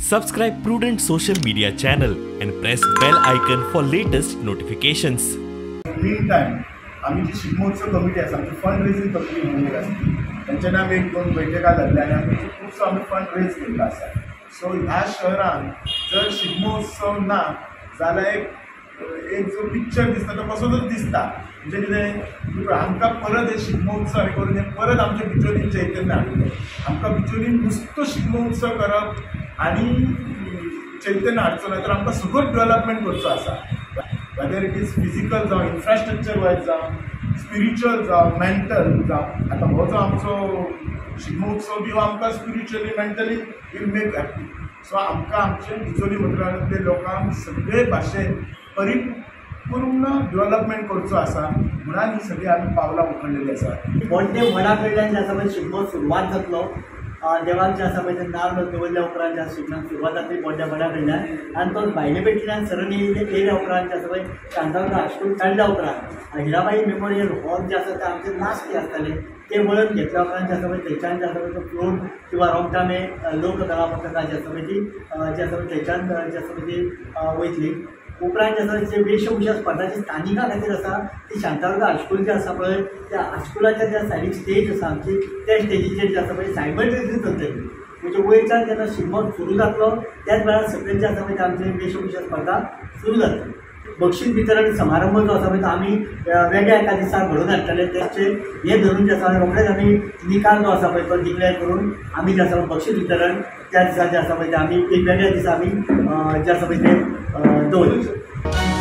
Subscribe Prudent social media channel and press bell icon for latest notifications. Meantime, आम्ही जी Shigmotsav committee आसा आमची fund raising committee म्हणून आसा त्यांच्या नाम एक दोन बैठका जाल्ल्या आनी आमी खुबसो आमी फंड रेज केल्लो आसा. सो ह्या शहरान जर शिगमोत्सव ना जाल्यार एक जो पिक्चर दिसता तो कसोच दिसता. म्हणजे कितें आमकां परत हे शिगमोत्सव हे करून परत आमच्या बिचोलीन चैतन्य हाडटले. आमकां बिचोलीन नुसतो शिगमोत्सव करप आनी चैतन्य हाडचो ना तर आमकां सगळो डेव्हलपमेंट करचो आसा. वेदर इट इज फिजिकल जावं इन्फ्रास्ट्रक्चर वायज जावं स्पिरिच्युअल जावं मेंटल जावं. आतां हो जो आमचो शिगमोत्सव बी हो आमकां spiritually mentally will make happy. So आमकां आमचे बिचोली मतदारांतल्या लोकांक सगळे भाशेन परिपूर्ण डेव्हलपमेंट करचो आसा म्हणून ही सगळी आमी पावलां उखललेली आसा. बोड्डे मना कडल्यान जे आसा पळय शिगमो सुरवात जातलो. देवाक जे आसा पळय ते नाल्ल दवरल्या उपरांत ज्या शिगम्याक सुरवात जातली बोड्ड्या मना कडल्यान आनी तो भायले पेटल्यान सरण येयल्या उपरांत जे आसा पळय शांतादुर्गा हायस्कूल काडल्या उपरांत हिराबाई मेमोरियल हॉल जे आसा ते आमचे लास्ट आसताले ते वळून घेतल्या उपरांत जे आसा पळय थंयच्यान जे आसा पळय तो फ्लोट किंवा रोमटामे लोककला पथका जी आसा पळय ती जी आसा पळय थंयच्यान जी आसा पळय ती वयतली. उपरांत जे आसा जे वेशभूषा स्पर्धाची स्थानिका खातीर आसा ती शांतादुर्गा हायस्कूल जे आसा पळय त्या हायस्कुलाच्या ज्या सायडीक स्टेज आसा आमची त्या स्टेजीचेर जे आसा पळय सायमल्टेनियसली चलतली. म्हणजे वयच्यान जेन्ना शिगमो सुरू जातलो त्याच वेळार सगळे जे आसा पळय आमचे वेशभूषा स्पर्धा सुरू जातली. बक्षीस वितरण समारंभ जो आसा पळय तो आमी वेगळ्या एका दिसाक घडोवन हाडटले. तेचेर हे धरून जे आसा रोखडेच आमी निकाल जो आसा पळय तो डिक्लेअर करून आमी जे आसा बक्षीस वितरण त्या दिसा जे आसा पळय ते आमी एक वेगळ्या दिसा आमी जे आसा पळय ते दवरले.